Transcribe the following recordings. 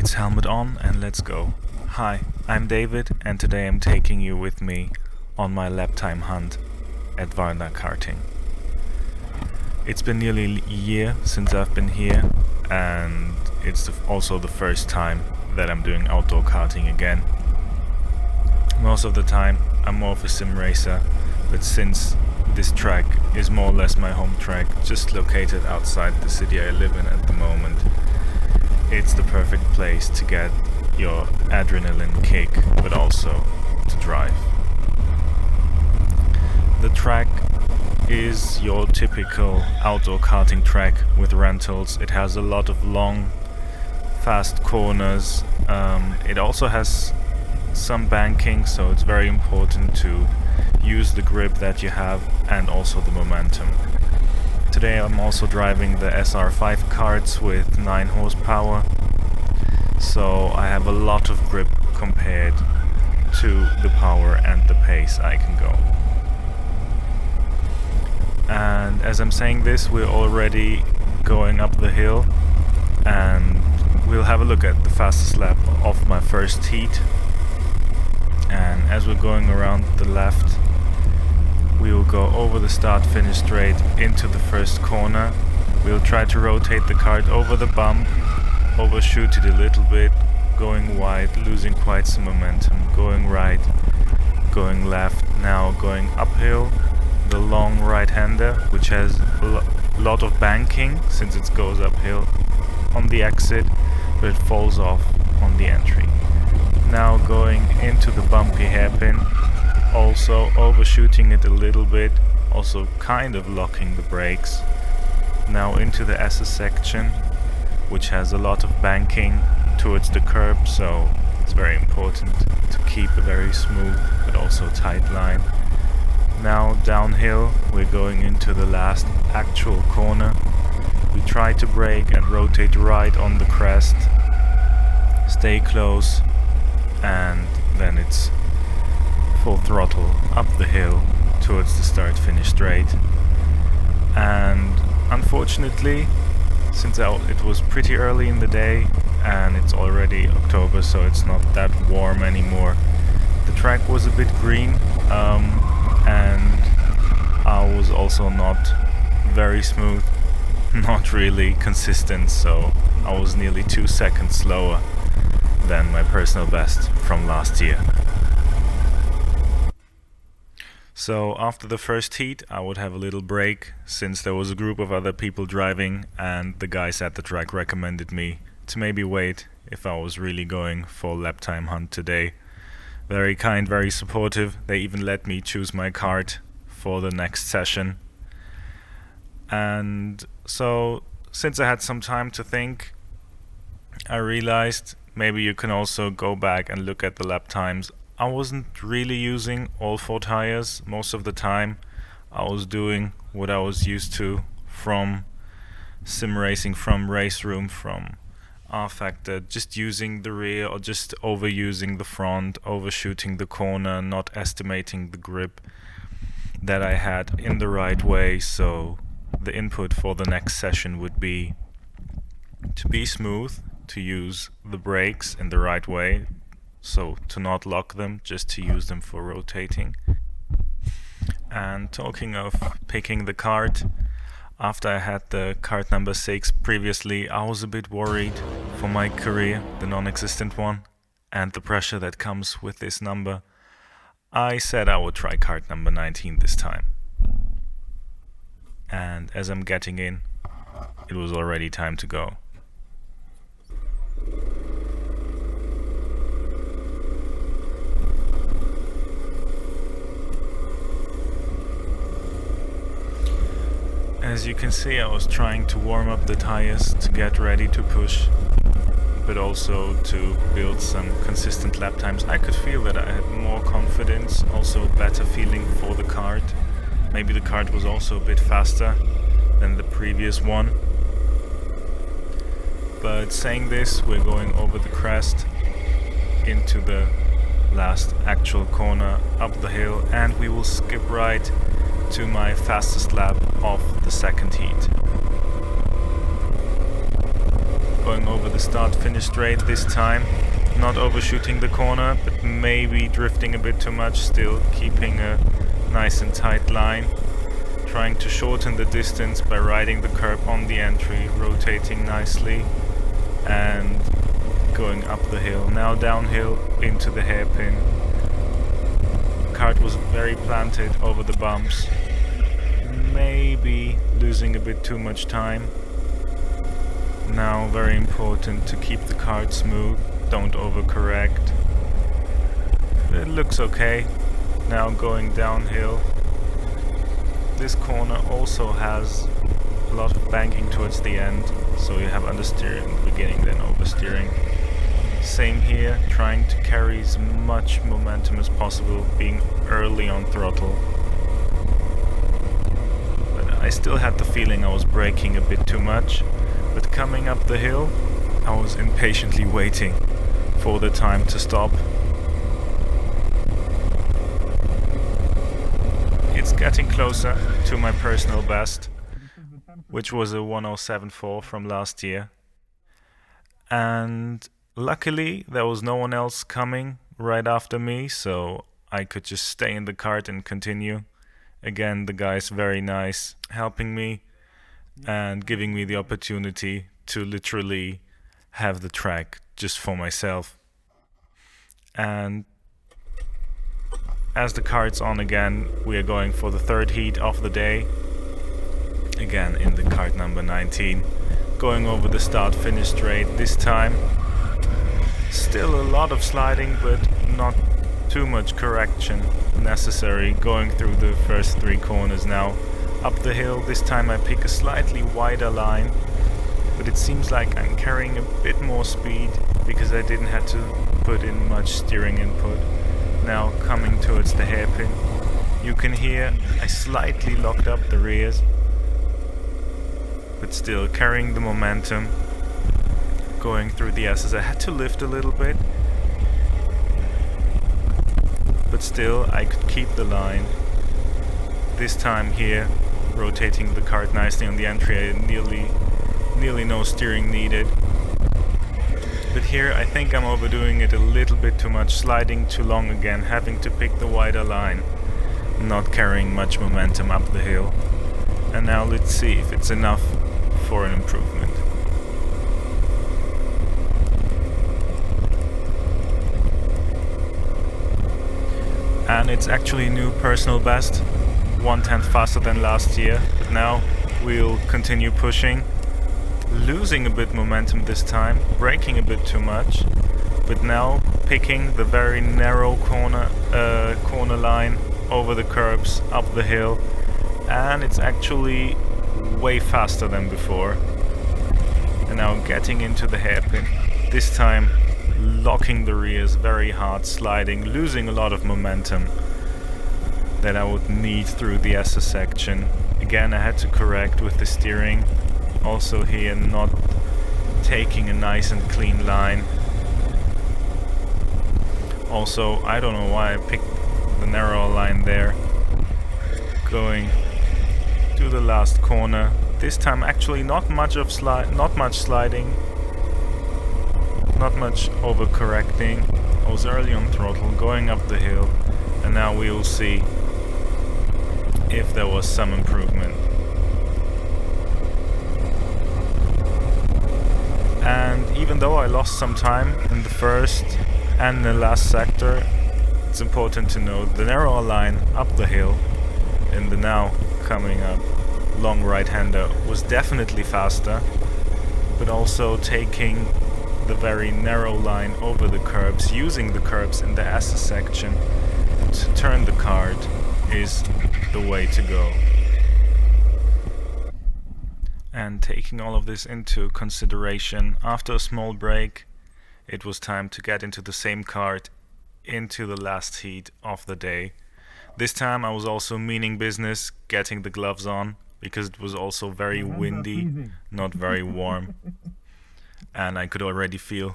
It's helmet on and let's go. Hi, I'm David and today I'm taking you with me on my Laptime hunt at Varna Karting. It's been nearly a year since I've been here and it's also the first time that I'm doing outdoor karting again. Most of the time I'm more of a sim racer, but since this track is more or less my home track, just located outside the city I live in at the moment, it's the perfect place to get your adrenaline kick, but also to drive. The track is your typical outdoor karting track with rentals. It has a lot of long, fast corners. It also has some banking, so it's very important to use the grip that you have and also the momentum. Today I'm also driving the SR5 karts with 9 horsepower, so I have a lot of grip compared to the power and the pace I can go. And as I'm saying this, we're already going up the hill and we'll have a look at the fastest lap of my first heat. And as we're going around the left, we will go over the start-finish straight into the first corner. We'll try to rotate the kart over the bump, overshoot it a little bit, going wide, losing quite some momentum, going right, going left, now going uphill, the long right-hander, which has a lot of banking since it goes uphill on the exit, but it falls off on the entry. Now going into the bumpy hairpin, also overshooting it a little bit, also kind of locking the brakes. Now into the SS section, which has a lot of banking towards the curb, so it's very important to keep a very smooth but also tight line. Now downhill, we're going into the last actual corner. We try to brake and rotate right on the crest, stay close, and then it's full throttle up the hill towards the start-finish straight. And unfortunately, since it was pretty early in the day and it's already October, so it's not that warm anymore, the track was a bit green, and I was also not very smooth, not really consistent, so I was nearly 2 seconds slower than my personal best from last year. So after the first heat I would have a little break, since there was a group of other people driving and the guys at the track recommended me to maybe wait if I was really going for Laptime hunt today. Very kind, very supportive. They even let me choose my kart for the next session. And so since I had some time to think, I realized maybe you can also go back and look at the lap times. I wasn't really using all 4 tires most of the time. I was doing what I was used to from sim racing, from race room, from R-Factor, just using the rear or just overusing the front, overshooting the corner, not estimating the grip that I had in the right way. So the input for the next session would be to be smooth, to use the brakes in the right way, so to not lock them, just to use them for rotating. And talking of picking the kart, after I had the kart number 6 previously, I was a bit worried for my career, the non-existent one, and the pressure that comes with this number. I said I would try kart number 19 this time. And as I'm getting in, it was already time to go. As you can see, I was trying to warm up the tires to get ready to push, but also to build some consistent lap times. I could feel that I had more confidence, also a better feeling for the kart. Maybe the kart was also a bit faster than the previous one. But saying this, we're going over the crest into the last actual corner up the hill, and we will skip right to my fastest lap of the second heat. going over the start-finish straight this time. Not overshooting the corner, but maybe drifting a bit too much, still keeping a nice and tight line. Trying to shorten the distance by riding the curb on the entry, rotating nicely and going up the hill. Now downhill into the hairpin. The kart was very planted over the bumps. Maybe losing a bit too much time. Now very important to keep the kart smooth, don't overcorrect. It looks okay. Now going downhill. This corner also has a lot of banking towards the end, so you have understeer in the beginning, then oversteering. Same here, trying to carry as much momentum as possible, being early on throttle. But I still had the feeling I was braking a bit too much, but coming up the hill, I was impatiently waiting for the time to stop. It's getting closer to my personal best, which was a 107.4 from last year. And luckily there was no one else coming right after me, so I could just stay in the kart and continue. Again, the guy's very nice, helping me and giving me the opportunity to literally have the track just for myself. And as the kart's on again, we are going for the third heat of the day. Again in the kart number 19. Going over the start-finish straight this time. Still a lot of sliding, but not too much correction necessary. Going through the first three corners now. Up the hill, this time I pick a slightly wider line. But it seems like I'm carrying a bit more speed because I didn't have to put in much steering input. Now coming towards the hairpin, you can hear I slightly locked up the rears, but still carrying the momentum, going through the S's. I had to lift a little bit, but still I could keep the line. This time here, rotating the kart nicely on the entry, I nearly no steering needed. But here I think I'm overdoing it a little bit too much, sliding too long again, having to pick the wider line, not carrying much momentum up the hill. And now let's see if it's enough for an improvement. And it's actually a new personal best, 1/10 faster than last year, but now we'll continue pushing. Losing a bit momentum this time, braking a bit too much, but now picking the very narrow corner line over the curbs, up the hill, and it's actually way faster than before. And now getting into the hairpin, this time locking the rears very hard, sliding, losing a lot of momentum that I would need through the SS section. Again, I had to correct with the steering. Also here, not taking a nice and clean line. Also, I don't know why I picked the narrow line there. Going to the last corner. This time actually not much sliding, not much overcorrecting. I was early on throttle, going up the hill, and now we will see if there was some improvement. And even though I lost some time in the first and the last sector, it's important to note the narrower line up the hill in the now coming up long right-hander was definitely faster, but also taking the very narrow line over the curbs, using the curbs in the SS section to turn the kart is the way to go. And taking all of this into consideration, after a small break, it was time to get into the same kart into the last heat of the day. This time I was also meaning business, getting the gloves on, because it was also very windy, not very warm. And I could already feel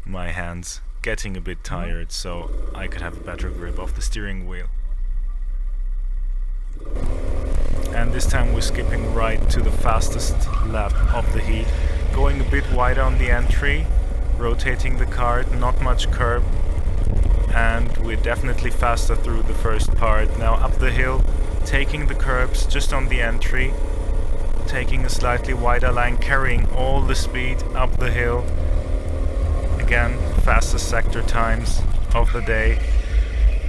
my hands getting a bit tired, so I could have a better grip of the steering wheel. And this time we're skipping right to the fastest lap of the heat, going a bit wider on the entry, rotating the cart, not much curb, and we're definitely faster through the first part. Now up the hill, taking the curbs just on the entry, taking a slightly wider line, carrying all the speed up the hill. Again, fastest sector times of the day.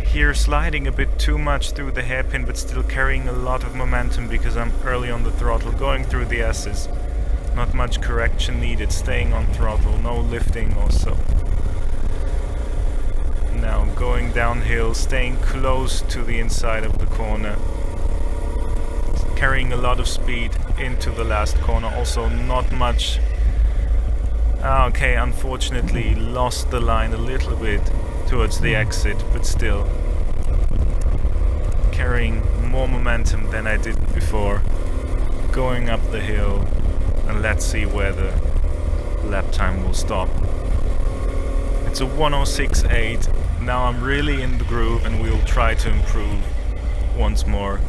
Here sliding a bit too much through the hairpin, but still carrying a lot of momentum because I'm early on the throttle, going through the S's. Not much correction needed, staying on throttle, no lifting also. Now going downhill, staying close to the inside of the corner. Carrying a lot of speed into the last corner, also not much. Okay, unfortunately lost the line a little bit towards the exit, but still carrying more momentum than I did before. Going up the hill, and let's see where the lap time will stop. It's a 1:06.8. Now I'm really in the groove and we'll try to improve once more.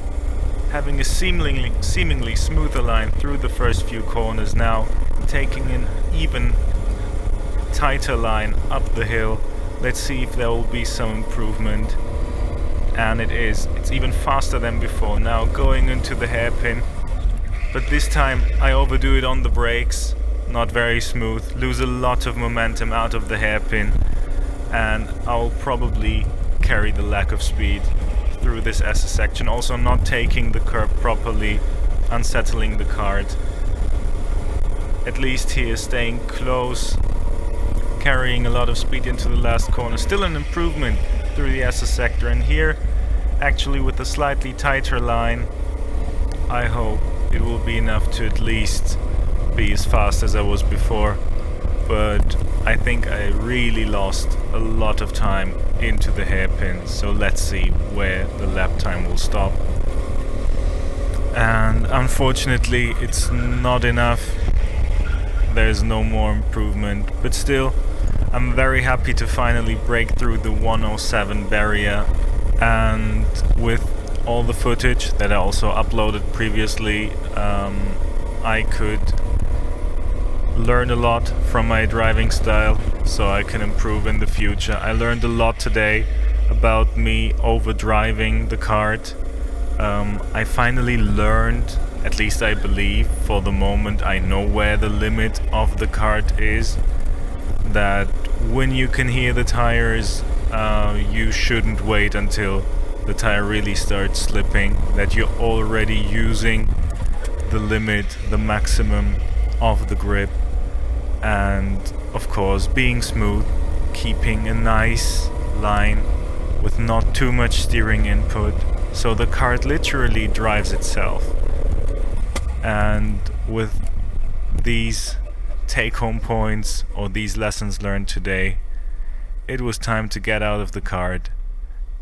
Having a seemingly smoother line through the first few corners, now taking an even tighter line up the hill. Let's see if there will be some improvement. And it is. It's even faster than before. Now going into the hairpin. But this time I overdo it on the brakes. Not very smooth. Lose a lot of momentum out of the hairpin. And I'll probably carry the lack of speed through this S section. Also not taking the curb properly. Unsettling the cart. At least here staying close. Carrying a lot of speed into the last corner. Still an improvement through the S sector, and here actually with a slightly tighter line I hope it will be enough to at least be as fast as I was before, but I think I really lost a lot of time into the hairpin, so let's see where the lap time will stop. And unfortunately it's not enough. There's no more improvement, but still I'm very happy to finally break through the 1:07 barrier, and with all the footage that I also uploaded previously, I could learn a lot from my driving style so I can improve in the future. I learned a lot today about me overdriving the cart. I finally learned, at least I believe, for the moment I know where the limit of the cart is. That when you can hear the tires, you shouldn't wait until the tire really starts slipping, that you're already using the limit, the maximum of the grip, and of course being smooth, keeping a nice line with not too much steering input, so the cart literally drives itself. And with these take-home points, or these lessons learned today, it was time to get out of the cart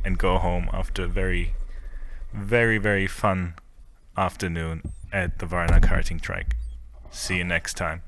and go home after a very, very, very fun afternoon at the Varna Karting track. See you next time.